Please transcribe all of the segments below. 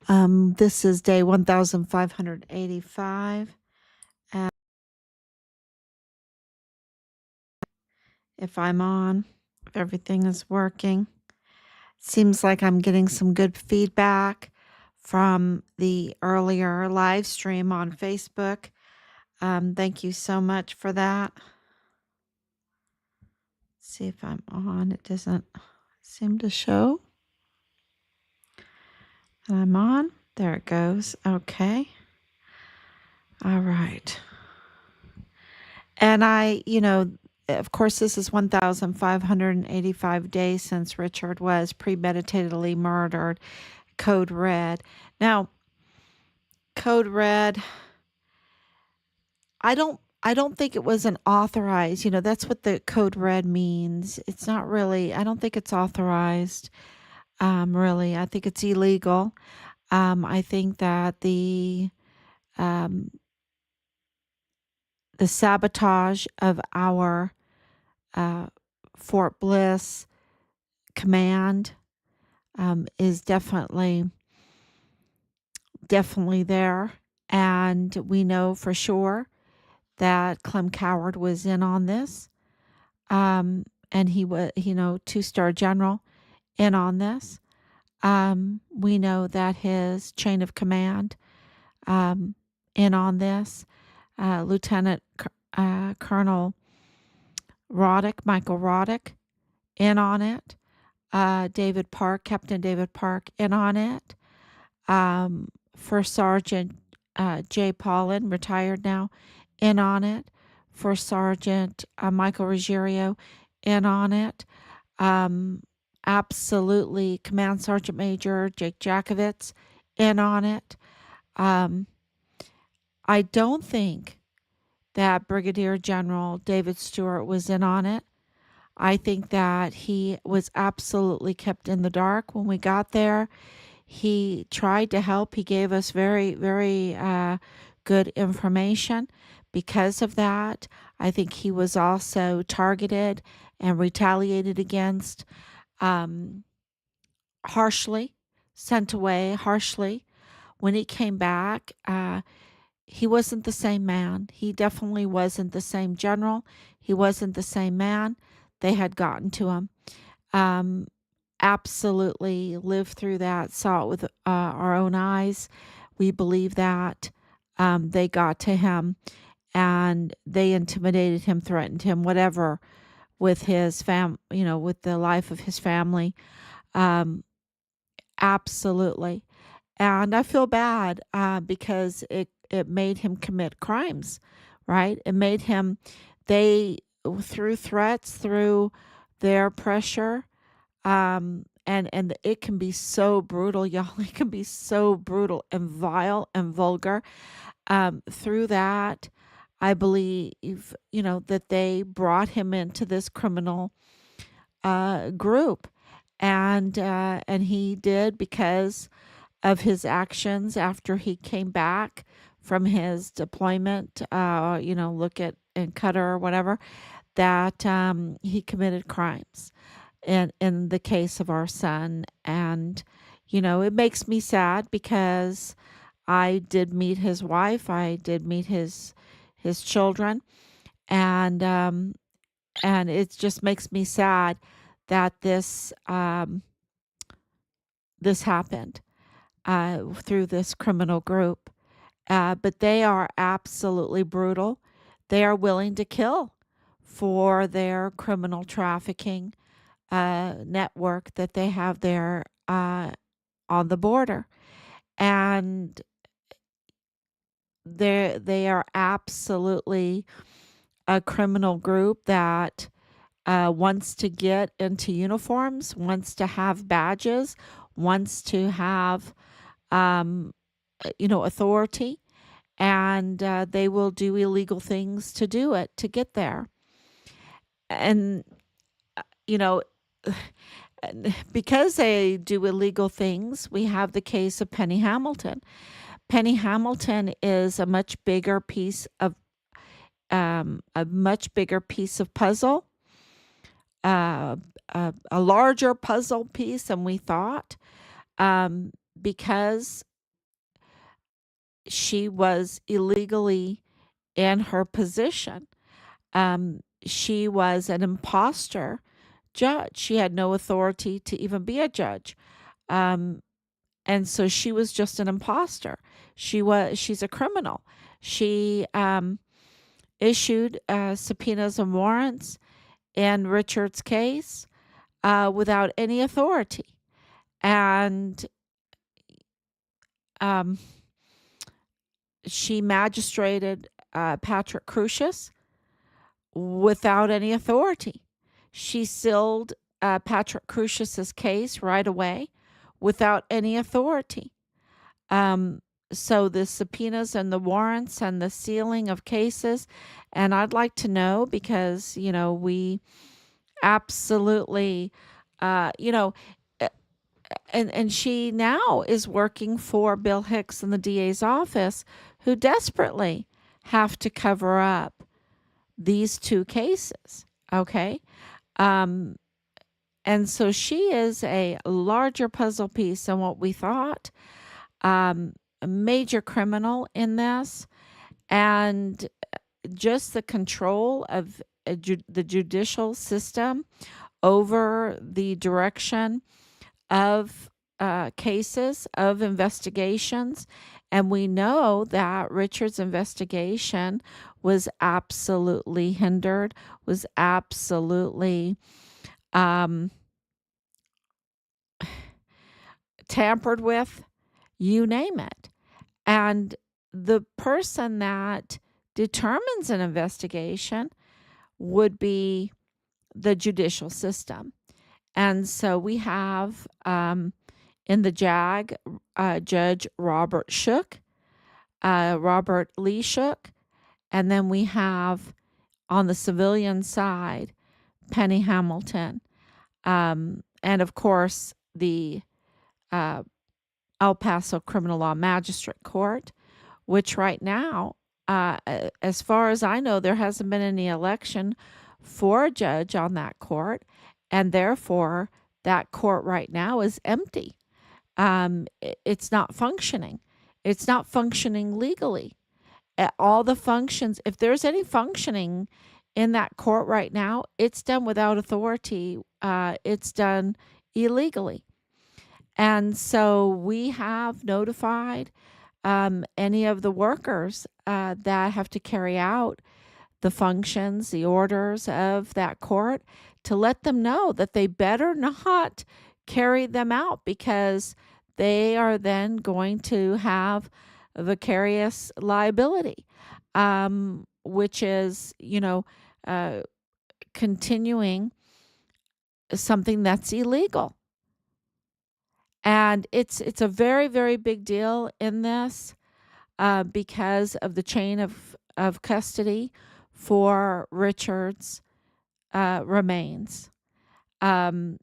This is day 1585. And if I'm on, if everything is working, seems like I'm getting some good feedback from the earlier live stream on Facebook. Thank you so much for that. Let's see if I'm on. It doesn't seem to show. I'm on. There it goes. Okay. All right. And of course, this is 1,585 days since Richard was premeditatedly murdered. Code red. Now, code red, I don't think it was an authorized, that's what the code red means. It's not really, I don't think it's authorized. Really. I think it's illegal. I think that um, the sabotage of our Fort Bliss command is definitely there. And we know for sure that Clem Coward was in on this. And he was, 2-star general in on this. We know that his chain of command in on this. Lieutenant Colonel Michael Roddick, in on it. Captain David Park, in on it. First Sergeant Jay Paulin, retired now, in on it. First Sergeant Michael Ruggiero, in on it. Absolutely, Command Sergeant Major Jake Jakovitz, in on it. I don't think that Brigadier General David Stewart was in on it. I think that he was absolutely kept in the dark when we got there. He tried to help. He gave us very, very good information. Because of that, I think he was also targeted and retaliated against harshly, sent away harshly. When he came back, he wasn't the same man. He definitely wasn't the same general. He wasn't the same man. They had gotten to him. Absolutely lived through that, saw it with our own eyes. We believe that they got to him and they intimidated him, threatened him, whatever, with his with the life of his family. Absolutely. And I feel bad because it made him commit crimes, right? It made him, through threats, through their pressure, and it can be so brutal, y'all. It can be so brutal and vile and vulgar. Through that, I believe, that they brought him into this criminal group, and he did because of his actions after he came back from his deployment. Look at in Qatar or whatever, that he committed crimes in the case of our son. And it makes me sad because I did meet his wife, I did meet his children, and it just makes me sad that this happened through this criminal group. But they are absolutely brutal. They are willing to kill for their criminal trafficking network that they have there on the border. And they are absolutely a criminal group that wants to get into uniforms, wants to have badges, wants to have authority, and they will do illegal things to do it, to get there. And you know because they do illegal things, we have the case of Penny Hamilton. Penny Hamilton is a much bigger piece of puzzle, a larger puzzle piece than we thought, because she was illegally in her position. She was an imposter judge. She had no authority to even be a judge. Um, and so she was just an imposter. She's a criminal. She issued subpoenas and warrants in Richard's case without any authority. And um, she magistrated Patrick Crucius without any authority. She sealed Patrick Crucius's case right away without any authority. Um, so the subpoenas and the warrants and the sealing of cases, and I'd like to know because, we absolutely, you know, uh, and she now is working for Bill Hicks in the DA's office, who desperately have to cover up these two cases. Okay. Um, and so she is a larger puzzle piece than what we thought. A major criminal in this, and just the control of the judicial system over the direction of cases, of investigations. And we know that Richard's investigation was absolutely hindered, was absolutely um, tampered with, you name it. And the person that determines an investigation would be the judicial system. And so we have in the JAG Judge Robert Lee Shook, and then we have on the civilian side Penny Hamilton, and of course the uh, El Paso Criminal Law Magistrate Court, which right now, as far as I know, there hasn't been any election for a judge on that court, and therefore that court right now is empty. It's not functioning. It's not functioning legally. All the functions, if there's any functioning in that court right now, it's done without authority. It's done illegally. And so we have notified any of the workers that have to carry out the functions, the orders of that court, to let them know that they better not carry them out, because they are then going to have vicarious liability, which is, continuing something that's illegal. And it's a very, very big deal in this because of the chain of custody for Richard's remains. And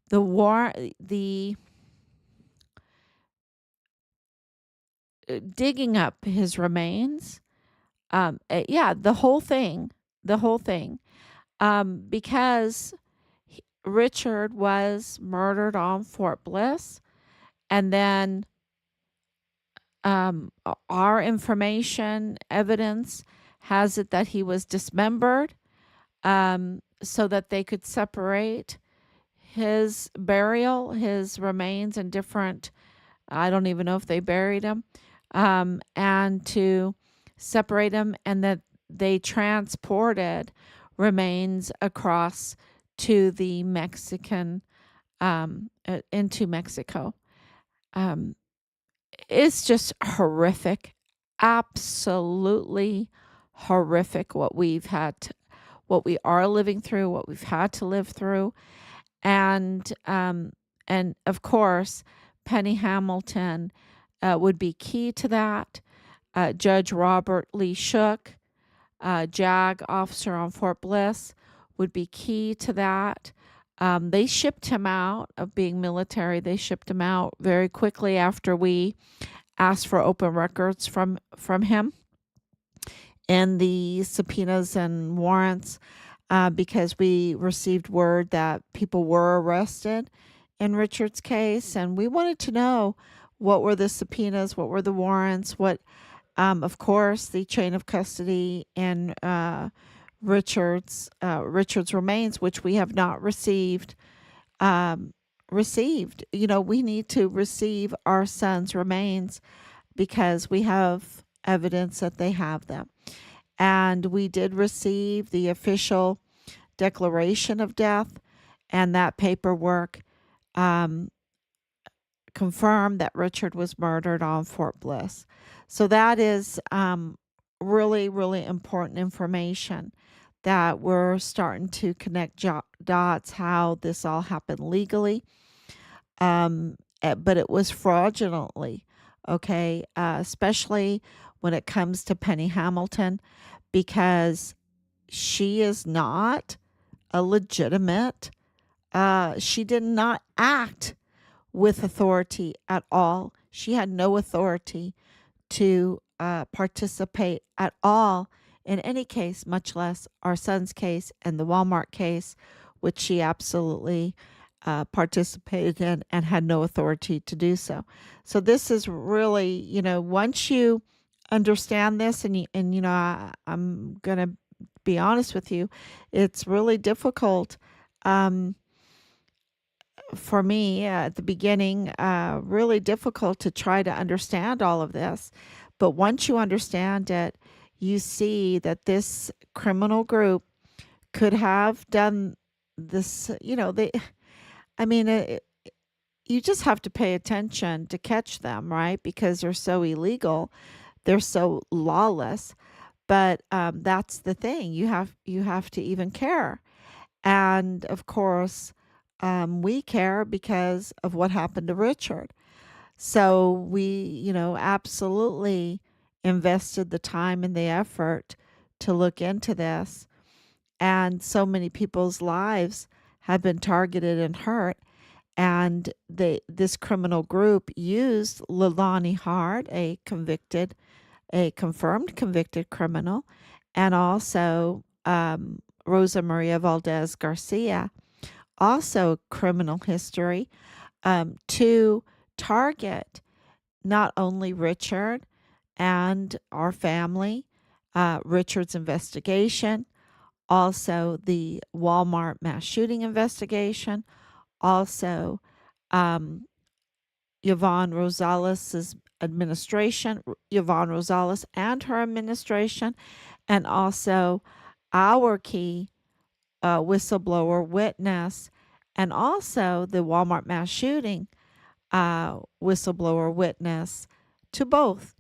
the digging up his remains, yeah, the whole thing, because Richard was murdered on Fort Bliss, and then our information, evidence has it that he was dismembered, so that they could separate his burial, his remains in different, I don't even know if they buried him, and to separate him, and that they transported remains across to the Mexican, into Mexico. Um, it's just horrific, absolutely horrific what what we are living through, what we've had to live through. And of course, Penny Hamilton would be key to that. Judge Robert Lee Shook, JAG officer on Fort Bliss, would be key to that. They shipped him out of being military. They shipped him out very quickly after we asked for open records from him and the subpoenas and warrants, because we received word that people were arrested in Richard's case, and we wanted to know what were the subpoenas, what were the warrants, what, of course, the chain of custody in Richard's remains, which we have not um, received. We need to receive our son's remains because we have evidence that they have them. And we did receive the official declaration of death, and that paperwork um, confirmed that Richard was murdered on Fort Bliss. So that is really, really important information that we're starting to connect dots how this all happened legally, but it was fraudulently, okay, especially when it comes to Penny Hamilton, because she is not a legitimate, she did not act with authority at all. She had no authority to participate at all in any case, much less our son's case and the Walmart case, which she absolutely participated in and had no authority to do so. So this is really, once you understand this, I'm gonna be honest with you, it's really difficult. Um, for me at the beginning, really difficult to try to understand all of this. But once you understand it, you see that this criminal group could have done this, I mean, you just have to pay attention to catch them, right? Because they're so illegal, they're so lawless. But that's the thing. You have to even care. And of course, we care because of what happened to Richard. So we, absolutely invested the time and the effort to look into this. And so many people's lives have been targeted and hurt. And this criminal group used Leilani Hart, a confirmed convicted criminal, and also Rosa Maria Valdez Garcia, also criminal history, to target not only Richard and our family, Richard's investigation, also the Walmart mass shooting investigation, also um, Yvonne Rosales' administration, Yvonne Rosales and her administration, and also our key whistleblower witness, and also the Walmart mass shooting whistleblower witness to both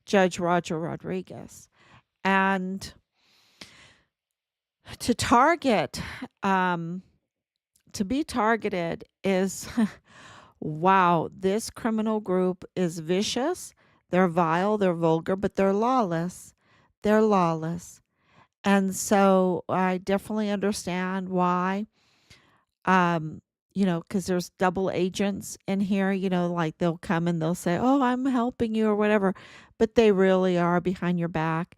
Judge Roger Rodriguez. And to target, to be targeted is wow, this criminal group is vicious, they're vile, they're vulgar, but they're lawless. They're lawless. And so I definitely understand why, um, because there's double agents in here, like they'll come and they'll say, oh, I'm helping you or whatever. But they really are behind your back,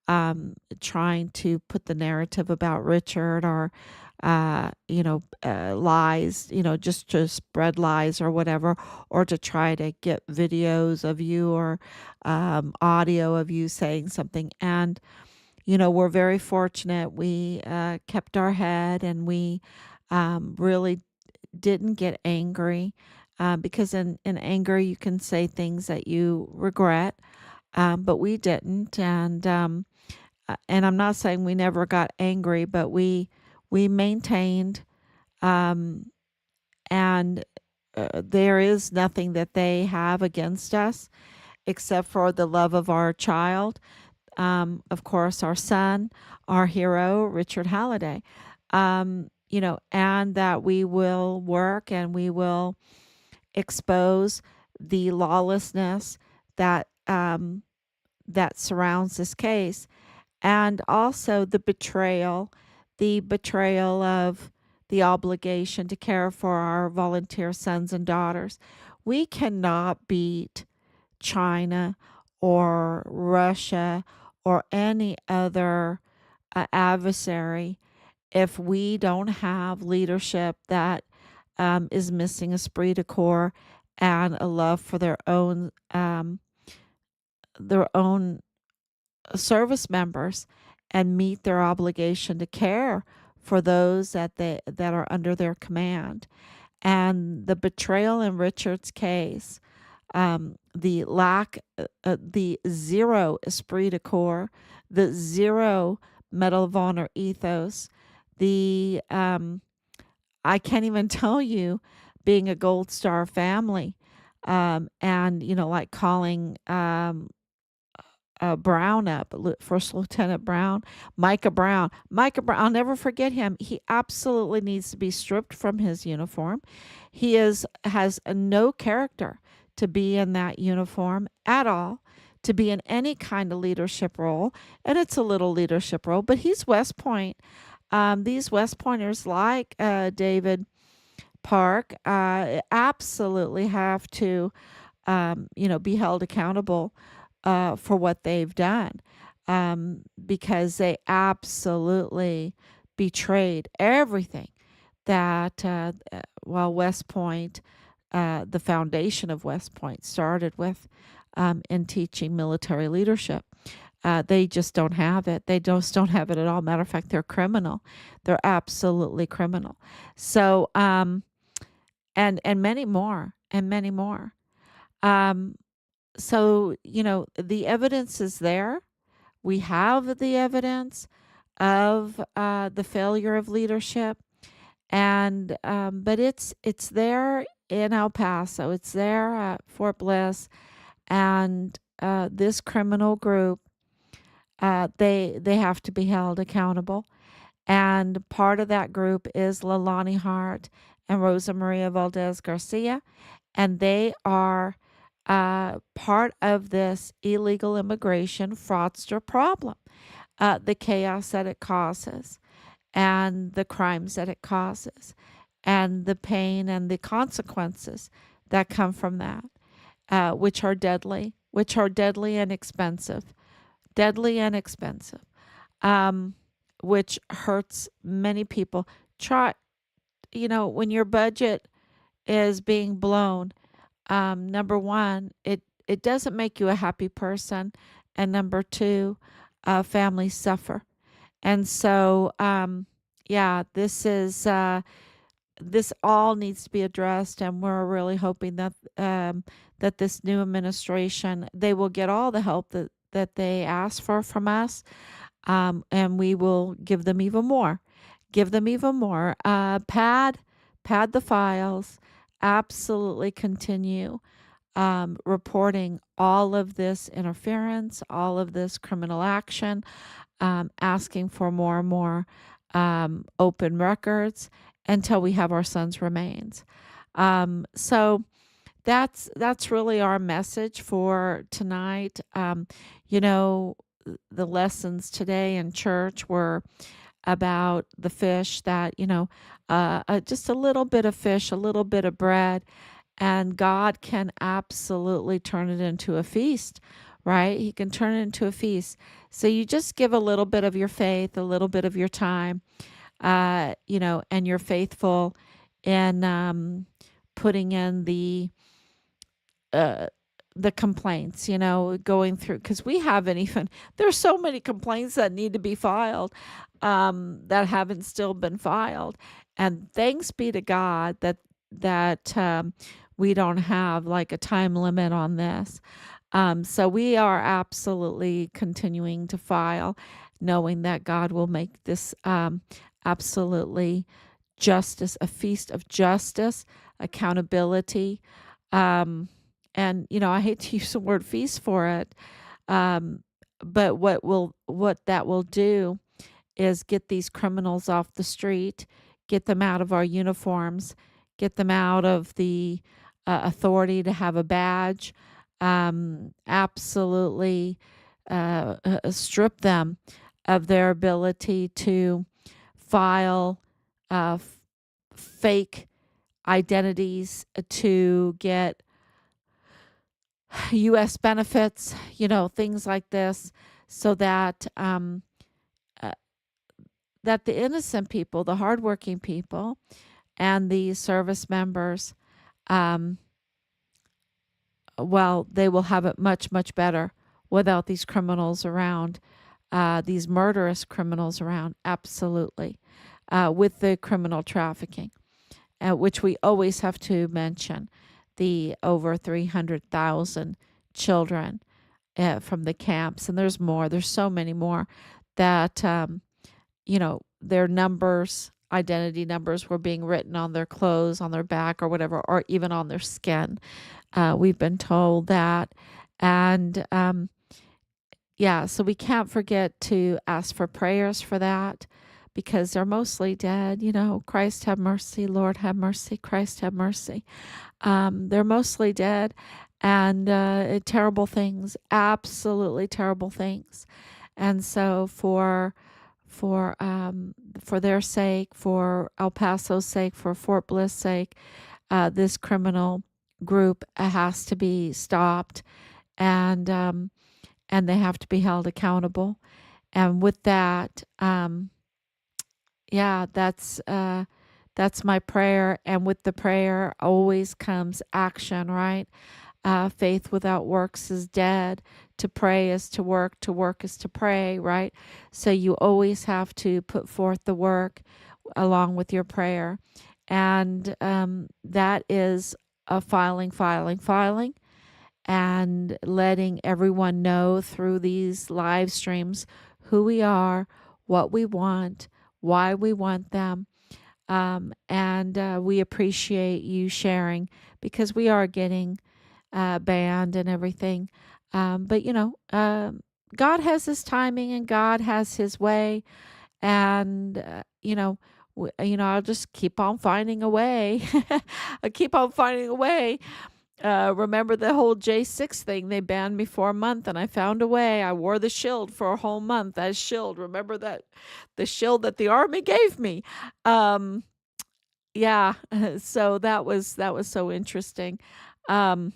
trying to put the narrative about Richard or, lies, just to spread lies or whatever, or to try to get videos of you or audio of you saying something. And we're very fortunate. We kept our head and we really didn't get angry because in anger you can say things that you regret, but we didn't. And I'm not saying we never got angry, but we maintained, um, and there is nothing that they have against us except for the love of our child, of course, our son, our hero, Richard Halliday, and that we will work and we will expose the lawlessness that surrounds this case, and also the betrayal of the obligation to care for our volunteer sons and daughters. We cannot beat China or Russia or any other adversary if we don't have leadership that is missing esprit de corps and a love for their own service members, and meet their obligation to care for those that are under their command. And the betrayal in Richard's case, the lack, the zero esprit de corps, the zero Medal of Honor ethos, the I can't even tell you, being a Gold Star family, and like calling Brown up, First Lieutenant Brown, Micah Brown. I'll never forget him. He absolutely needs to be stripped from his uniform. He has no character to be in that uniform at all, to be in any kind of leadership role, and it's a little leadership role. But he's West Point. These West Pointers, like David Park, absolutely have to be held accountable for what they've done, because they absolutely betrayed everything that, West Point, the foundation of West Point, started with, in teaching military leadership. They just don't have it. They just don't have it at all. Matter of fact, they're criminal. They're absolutely criminal. So, and many more, and many more. Um, so, the evidence is there. We have the evidence of the failure of leadership, and but it's there in El Paso. It's there at Fort Bliss, and this criminal group, they have to be held accountable. And part of that group is Leilani Hart and Rosa Maria Valdez Garcia, and they are part of this illegal immigration fraudster problem, the chaos that it causes, and the crimes that it causes, and the pain and the consequences that come from that, which are deadly and expensive, deadly and expensive, um, which hurts many people. Try, when your budget is being blown, number one, it doesn't make you a happy person, and number two, families suffer. And so, yeah, this all needs to be addressed, and we're really hoping that that this new administration, they will get all the help that they ask for from us, and we will give them even more. Give them even more. Pad the files. Absolutely continue reporting all of this interference, all of this criminal action, asking for more and more open records until we have our son's remains. So that's really our message for tonight. You know, the lessons today in church were about the fish that, just a little bit of fish, a little bit of bread, and God can absolutely turn it into a feast, right? He can turn it into a feast. So you just give a little bit of your faith, a little bit of your time, and you're faithful in putting in uh, the complaints, going through, because we haven't even, there's so many complaints that need to be filed, that haven't still been filed. And thanks be to God that we don't have like a time limit on this. So we are absolutely continuing to file, knowing that God will make this absolutely justice, a feast of justice, accountability. Um, and I hate to use the word feast for it, um, but what that will do is get these criminals off the street, get them out of our uniforms, get them out of the authority to have a badge, absolutely strip them of their ability to file fake identities to get U.S. benefits, things like this, so uh, that the innocent people, the hardworking people, and the service members, um, well, they will have it much, much better without these criminals around, these murderous criminals around. Absolutely. With the criminal trafficking, which we always have to mention, the over 300,000 children from the camps. And there's more, there's so many more that, their numbers, identity numbers were being written on their clothes, on their back, or whatever, or even on their skin. We've been told that. And yeah, so we can't forget to ask for prayers for that because they're mostly dead. Christ have mercy, Lord have mercy, Christ have mercy. They're mostly dead, and terrible things, absolutely terrible things. And so for their sake, for El Paso's sake, for Fort Bliss' sake, this criminal group has to be stopped, and they have to be held accountable. And with that, yeah, that's my prayer. And with the prayer always comes action, right? Faith without works is dead. To pray is to work is to pray, right? So you always have to put forth the work along with your prayer. And that is a filing, and letting everyone know through these live streams who we are, what we want, why we want them. And we appreciate you sharing because we are getting banned and everything. But God has his timing and God has his way. And, I'll just keep on finding a way. I keep on finding a way. Remember the whole J6 thing? They banned me for a month and I found a way. I wore the shield for a whole month as shield. Remember that? The shield that the army gave me. Yeah. So that was so interesting. Um,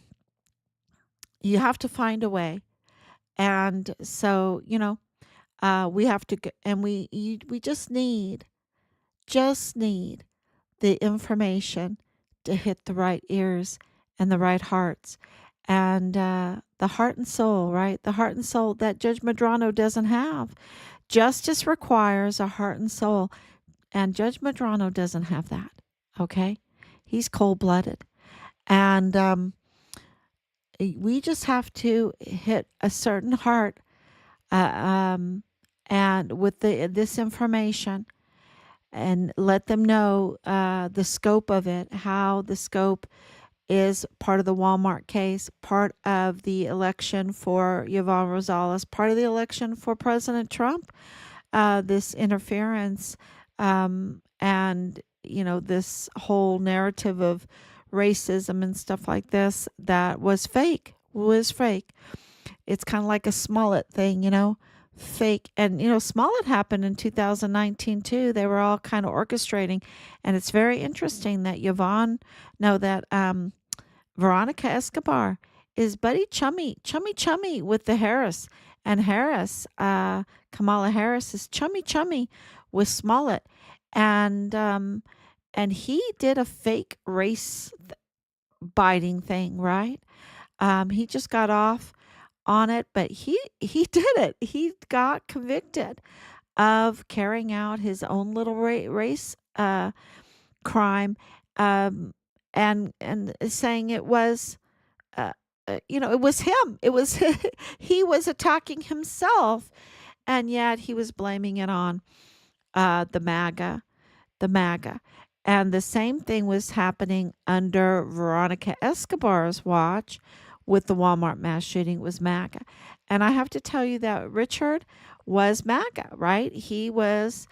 you have to find a way. And so, we have to, and we just need the information to hit the right ears and the right hearts. And the heart and soul, right? The heart and soul that Judge Medrano doesn't have. Justice requires a heart and soul. And Judge Medrano doesn't have that. Okay? He's cold blooded. And we just have to hit a certain heart uh, um, and with this information and let them know the scope of it, how the scope is part of the Walmart case, part of the election for Yvonne Rosales, part of the election for President Trump, this interference, and, this whole narrative of racism and stuff like this that was fake. It's kind of like a Smollett thing, fake. And, Smollett happened in 2019 too. They were all kind of orchestrating. And it's very interesting that Veronica Escobar is buddy chummy with the Harris. And Kamala Harris is chummy with Smollett. And he did a fake race biting thing, right? He just got off on it, but he did it. He got convicted of carrying out his own little race crime, and saying it was, it was him. It was he was attacking himself, and yet he was blaming it on the MAGA. And the same thing was happening under Veronica Escobar's watch with the Walmart mass shooting. It was MAGA. And I have to tell you that Richard was MAGA, right? He was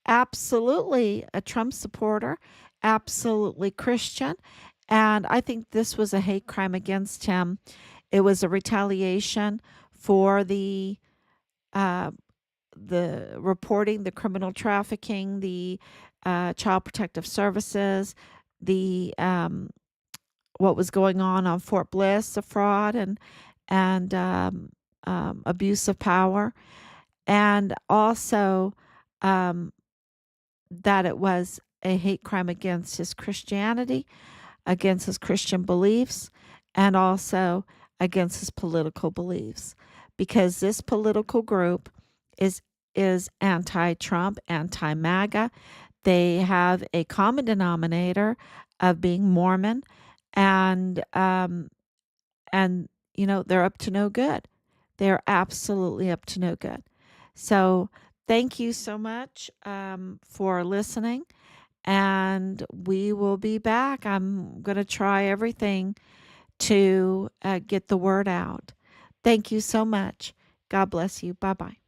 absolutely a Trump supporter, absolutely Christian. And I think this was a hate crime against him. It was a retaliation for the reporting, the criminal trafficking, the child protective services, the what was going on Fort Bliss, the fraud and abuse of power, and also that it was a hate crime against his Christianity, against his Christian beliefs and also against his political beliefs, because this political group is anti-Trump, anti-MAGA. They have a common denominator of being Mormon, and and they're up to no good. They're absolutely up to no good. So thank you so much for listening, and we will be back. I'm going to try everything to get the word out. Thank you so much. God bless you. Bye bye.